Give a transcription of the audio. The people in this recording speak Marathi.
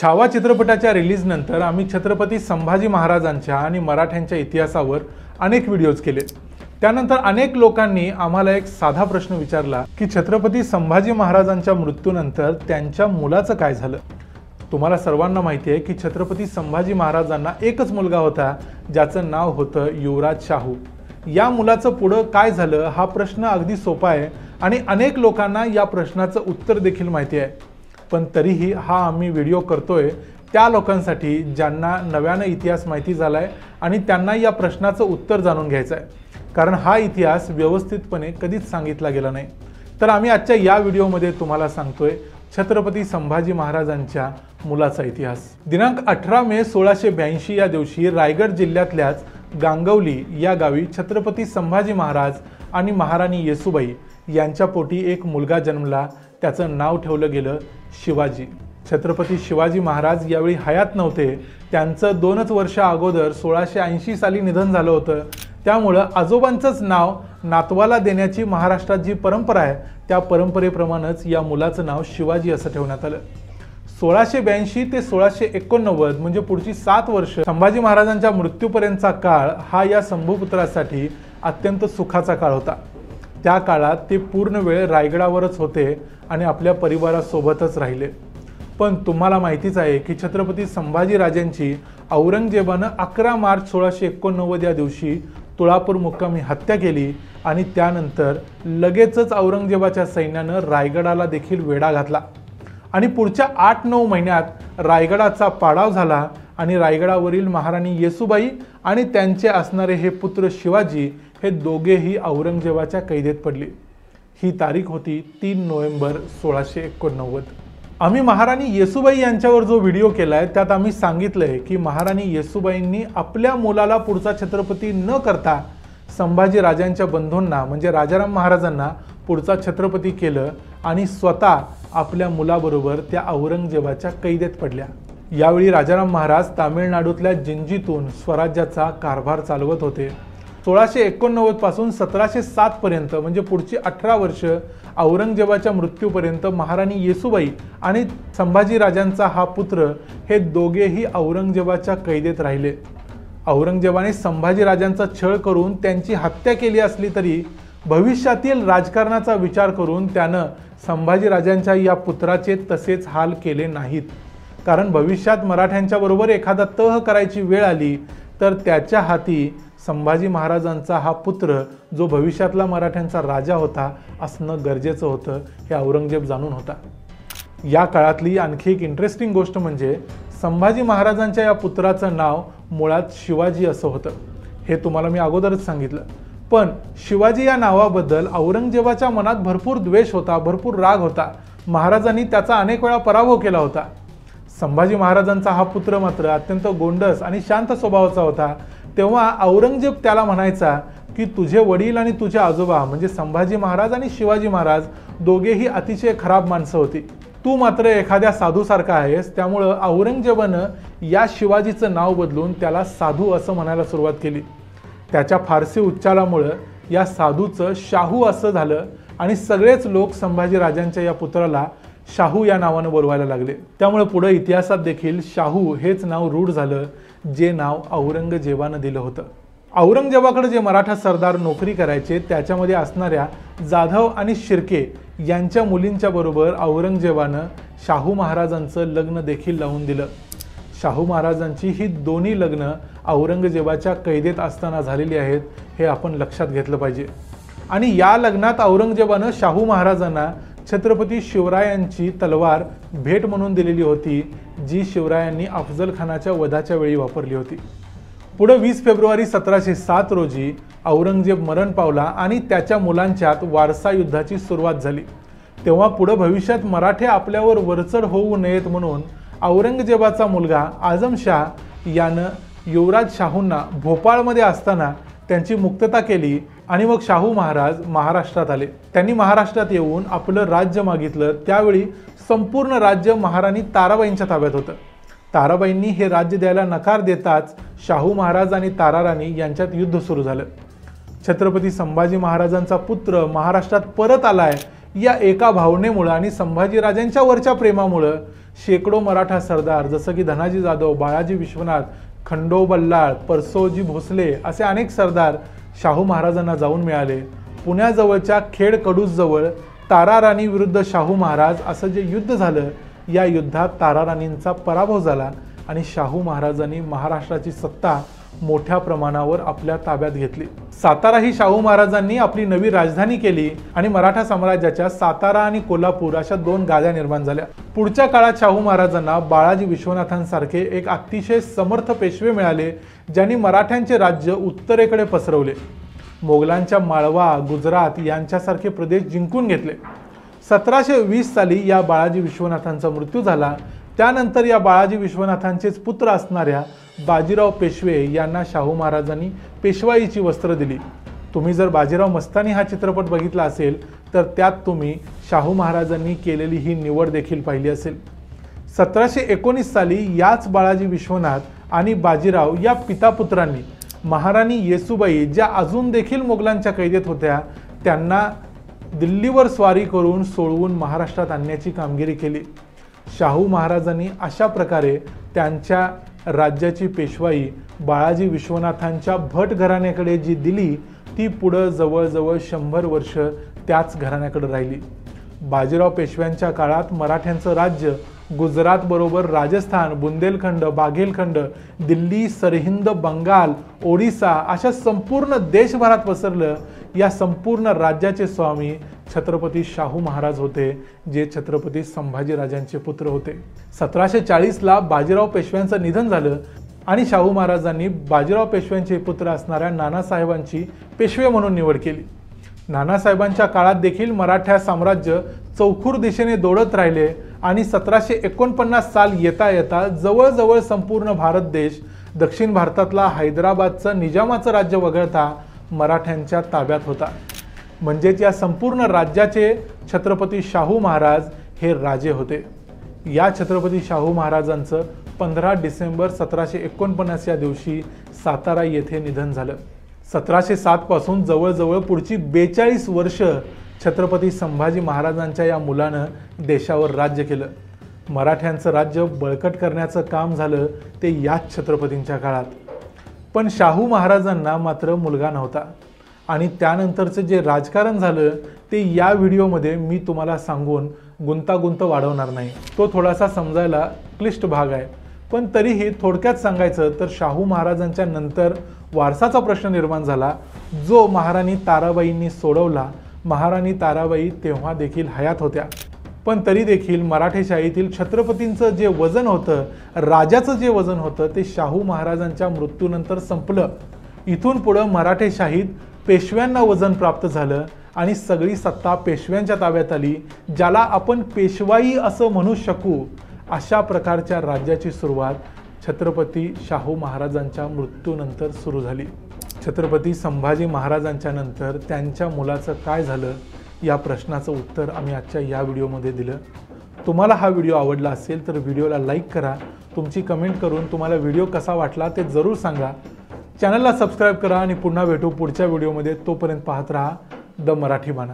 छावा चित्रपटाच्या रिलीज नंतर आम्ही छत्रपती संभाजी महाराजांच्या आणि मराठ्यांच्या इतिहासावर अनेक व्हिडिओज केले। त्यानंतर अनेक लोकांनी आम्हाला एक साधा प्रश्न विचारला की छत्रपती संभाजी महाराजांच्या मृत्यूनंतर त्यांच्या मुलाचं काय झालं। तुम्हाला सर्वांना माहिती आहे की छत्रपती संभाजी महाराजांना एकच मुलगा होता ज्याचं नाव होतं युवराज शाहू। या मुलाचं पुढे काय झालं हा प्रश्न अगदी सोपा आहे आणि अनेक लोकांना या प्रश्नाचं उत्तर देखील माहिती आहे। पण तरीही हा आम्ही व्हिडिओ करतोय त्या लोकांसाठी ज्यांना नव्याने इतिहास माहिती झालाय आणि त्यांना या प्रश्नाचं उत्तर जाणून घ्यायचं आहे, कारण हा इतिहास व्यवस्थितपणे कधीच सांगितला गेला नाही। तर आम्ही आजच्या या व्हिडिओमध्ये तुम्हाला सांगतोय छत्रपती संभाजी महाराजांच्या मुलाचा इतिहास। दिनांक 18 मे 1682 या दिवशी रायगड जिल्ह्यातल्याच गांगवली या गावी छत्रपती संभाजी महाराज आणि महाराणी येसूबाई यांच्या पोटी एक मुलगा जन्मला। त्याचं नाव ठेवलं गेलं शिवाजी। छत्रपती शिवाजी महाराज यावेळी हयात नव्हते। त्यांचं 2च वर्ष अगोदर 1680 साली निधन झालं होतं। त्यामुळे आजोबांचंच नाव नातवाला देण्याची महाराष्ट्रात जी परंपरा आहे त्या परंपरेप्रमाणेच या मुलाचं नाव शिवाजी असं ठेवण्यात आलं। 1682 ते 1689 म्हणजे पुढची 7 वर्ष संभाजी महाराजांच्या मृत्यूपर्यंतचा काळ हा या संभूपुत्रासाठी अत्यंत सुखाचा काळ होता। त्या काळात ते पूर्ण वेळ रायगडावरच होते आणि आपल्या परिवारासोबतच राहिले। पण तुम्हाला माहितीच आहे की छत्रपती संभाजी राजांची औरंगजेबानं 11 मार्च 1689 या दिवशी तुळापूर मुक्कामी हत्या केली आणि त्यानंतर लगेचच औरंगजेबाच्या सैन्यानं रायगडाला देखील वेढा घातला आणि पुढच्या 8-9 महिन्यात रायगडाचा पाडाव झाला आणि रायगडावरील महाराणी येसूबाई आणि त्यांचे असणारे हे पुत्र शिवाजी हे दोघेही औरंगजेबाच्या कैदेत पडले। ही तारीख होती 3 नोव्हेंबर 1689। आम्ही महाराणी येसूबाई यांच्यावर जो व्हिडिओ केलाय त्यात आम्ही सांगितलंय की महाराणी येसूबाईंनी आपल्या मुलाला पुढचा छत्रपती न करता संभाजी राजांच्या बंधूंना म्हणजे राजाराम महाराजांना पुढचा छत्रपती केलं आणि स्वतः आपल्या मुलाबरोबर त्या औरंगजेबाच्या कैदेत पडल्या। यावेळी राजाराम महाराज तामिळनाडूतल्या जिंजीतून स्वराज्याचा कारभार चालवत होते। 1689 पासून 1707 पर्यंत म्हणजे पुढची 18 वर्ष औरंगजेबाच्या मृत्यूपर्यंत महाराणी येसूबाई आणि संभाजी राजांचा हा पुत्र हे दोघेही औरंगजेबाच्या कैदेत राहिले। औरंगजेबाने संभाजी राजांचा छळ करून त्यांची हत्या केली असली तरी भविष्यातील राजकारणाचा विचार करून त्यानं संभाजी राजांच्या या पुत्राचे तसेच हाल केले नाहीत, कारण भविष्यात मराठ्यांच्या बरोबर एखादा तह करायची वेळ आली तर त्याच्या हाती संभाजी महाराजांचा हा पुत्र जो भविष्यातला मराठ्यांचा राजा होता असणं गरजेचं होतं हे औरंगजेब जाणून होता। या काळातली आणखी एक इंटरेस्टिंग गोष्ट म्हणजे संभाजी महाराजांच्या या पुत्राचं नाव मुळात शिवाजी असं होतं। हे तुम्हाला मी अगोदरच सांगितलं। पण शिवाजी या नावाबद्दल औरंगजेबाच्या मनात भरपूर द्वेष होता, भरपूर राग होता। महाराजांनी त्याचा अनेक वेळा पराभव केला होता। संभाजी महाराजांचा हा पुत्र मात्र अत्यंत गोंडस आणि शांत स्वभावाचा होता। तेव्हा औरंगजेब त्याला म्हणायचा की तुझे वडील आणि तुझे आजोबा म्हणजे संभाजी महाराज आणि शिवाजी महाराज दोघेही अतिशय खराब माणसं होती, तू मात्र एखाद्या साधूसारखा आहेस। त्यामुळे औरंगजेबानं या शिवाजीचं नाव बदलून त्याला साधू असं म्हणायला सुरुवात केली। त्याच्या फारसी उच्चारामुळे या साधूचं शाहू असं झालं आणि सगळेच लोक संभाजी राजांच्या या पुत्राला शाहू या नावानं बोलवायला लागले। त्यामुळे पुढे इतिहासात देखील शाहू हेच नाव रूढ झालं, जे नाव औरंगजेबानं दिलं होतं। औरंगजेबाकडे जे मराठा सरदार नोकरी करायचे त्याच्यामध्ये असणाऱ्या जाधव आणि शिर्के यांच्या मुलींच्या बरोबर औरंगजेबानं शाहू महाराजांचं लग्न देखील लावून दिलं। शाहू महाराजांची ही दोन्ही लग्न औरंगजेबाच्या कैदेत असताना झालेली आहेत हे आपण लक्षात घेतलं पाहिजे। आणि या लग्नात औरंगजेबानं शाहू महाराजांना छत्रपती शिवरायांची तलवार भेट म्हणून दिलेली होती, जी शिवरायांनी अफजल खानाच्या वधाच्या वेळी वापरली होती। पुढे 20 फेब्रुवारी 1707 रोजी औरंगजेब मरण पावला आणि त्याच्या मुलांच्यात वारसा युद्धाची सुरुवात झाली। तेव्हा पुढे भविष्यात मराठे आपल्यावर वरचढ होऊ नयेत म्हणून औरंगजेबाचा मुलगा आझमशाह यानं युवराज शाहूंना भोपाळमध्ये असताना त्यांची मुक्तता केली आणि मग शाहू महाराज महाराष्ट्रात आले। त्यांनी महाराष्ट्रात येऊन आपलं राज्य मागितलं। त्यावेळी संपूर्ण राज्य महाराणी ताराबाईंच्या ताब्यात होतं। ताराबाईंनी हे राज्य द्यायला नकार देताच शाहू महाराज आणि ताराराणी यांच्यात युद्ध सुरू झालं। छत्रपती संभाजी महाराजांचा पुत्र महाराष्ट्रात परत आलाय या एका भावनेमुळे आणि संभाजी राजांच्या वरच्या प्रेमामुळे शेकडो मराठा सरदार जसं की धनाजी जाधव, बाळाजी विश्वनाथ, खंडो बल्लाळ, परसोजी भोसले असे अनेक सरदार शाहू महाराजांना जाऊन मिळाले. पुण्याजवळच्या खेड कडूसजवळ ताराराणी विरुद्ध शाहू महाराज असं जे युद्ध झालं, या युद्धात ताराराणींचा पराभव झाला आणि शाहू महाराजांनी महाराष्ट्राची सत्ता मोठ्या प्रमाणावर आपल्या ताब्यात घेतली. सातारा ही शाहू महाराजांनी आपली नवी राजधानी केली आणि मराठा साम्राज्याच्या सातारा आणि कोल्हापूर अशा 2 गाद्या निर्माण झाल्या. पुढच्या काळात शाहू महाराजांना बाळाजी विश्वनाथांसारखे एक अतिशय समर्थ पेशवे मिळाले, ज्यांनी मराठ्यांचे राज्य उत्तरेकडे पसरवले. मोगलांच्या माळवा, गुजरात यांच्यासारखे प्रदेश जिंकून घेतले. 1720 साली या बाळाजी विश्वनाथांचा मृत्यू झाला. त्यानंतर या बाळाजी विश्वनाथांचेच पुत्र असणाऱ्या बाजीराव पेशवे यांना शाहू महाराजांनी पेशवाईची वस्त्र दिली. तुम्ही जर बाजीराव मस्तानी हा चित्रपट बघितला असेल तर त्यात तुम्ही शाहू महाराजांनी केलेली ही निवड देखील पाहिली असेल. 1719 साली याच बाळाजी विश्वनाथ आणि बाजीराव या पितापुत्रांनी महाराणी येसूबाई, ज्या अजून देखील मोगलांच्या कैदेत होत्या, त्यांना दिल्लीवर स्वारी करून सोडवून महाराष्ट्रात आणण्याची कामगिरी केली. शाहू महाराजांनी अशा प्रकारे त्यांच्या राज्याची पेशवाई बाळाजी विश्वनाथांच्या भट घराण्याकडे जी दिली, ती पुढं जवळजवळ 100 वर्ष त्याच घराण्याकडे राहिली. बाजीराव पेशव्यांच्या काळात मराठ्यांचं राज्य गुजरातबरोबर राजस्थान, बुंदेलखंड, बाघेलखंड, दिल्ली, सरहिंद, बंगाल, ओडिसा अशा संपूर्ण देशभरात पसरलं. या संपूर्ण राज्याचे स्वामी छत्रपती शाहू महाराज होते, जे छत्रपती संभाजीराजांचे पुत्र होते. 1740ला बाजीराव पेशव्यांचं निधन झालं आणि शाहू महाराजांनी बाजीराव पेशव्यांचे पुत्र असणाऱ्या नानासाहेबांची पेशवे म्हणून निवड केली. नानासाहेबांच्या काळात देखील मराठा साम्राज्य चौखूर दिशेने दौडत राहिले आणि 1749 साल येता येता जवळजवळ संपूर्ण भारत देश दक्षिण भारतातला हैदराबादचं निजामाचं राज्य वगळता मराठ्यांच्या ताब्यात होता. म्हणजेच या संपूर्ण राज्याचे छत्रपती शाहू महाराज हे राजे होते. या छत्रपती शाहू महाराजांचं 15 डिसेंबर 1749 या दिवशी सातारा येथे निधन झालं. 1707 पासून जवळजवळ पुढची 42 वर्ष छत्रपती संभाजी महाराजांच्या या मुलानं देशावर राज्य केलं. मराठ्यांचं राज्य बळकट करण्याचं काम झालं ते याच छत्रपतींच्या काळात. पण शाहू महाराजांना मात्र मुलगा नव्हता आणि त्यानंतरचं जे राजकारण झालं ते या व्हिडिओमध्ये मी तुम्हाला सांगून गुंतागुंत वाढवणार नाही. तो थोडासा समजायला क्लिष्ट भाग आहे. पण तरीही थोडक्यात सांगायचं तर शाहू महाराजांच्या नंतर वारसाचा प्रश्न निर्माण झाला, जो महाराणी ताराबाईंनी सोडवला. महाराणी ताराबाई तेव्हा देखील हयात होत्या, पण तरी देखील मराठेशाहीतील छत्रपतींचं जे वजन होतं, राजाचं जे वजन होतं, ते शाहू महाराजांच्या मृत्यूनंतर संपलं. इथून पुढं मराठेशाहीत पेशव्यांना वजन प्राप्त झालं आणि सगळी सत्ता पेशव्यांच्या ताब्यात आली. ज्याला आपण पेशवाई असं म्हणू शकू, अशा प्रकारच्या राज्याची सुरुवात छत्रपती शाहू महाराजांच्या मृत्यूनंतर सुरू झाली. छत्रपती संभाजी महाराजांच्या नंतर त्यांच्या मुलाचं काय झालं, या प्रश्नाचं उत्तर आम्ही आजच्या या व्हिडिओमध्ये दिलं. तुम्हाला हा व्हिडिओ आवडला असेल तर व्हिडिओला लाईक करा. तुमची कमेंट करून तुम्हाला व्हिडिओ कसा वाटला ते जरूर सांगा. चॅनलला सबस्क्राईब करा आणि पुन्हा भेटू पुढच्या व्हिडिओमध्ये. तोपर्यंत पाहत राहा द मराठी बाणा.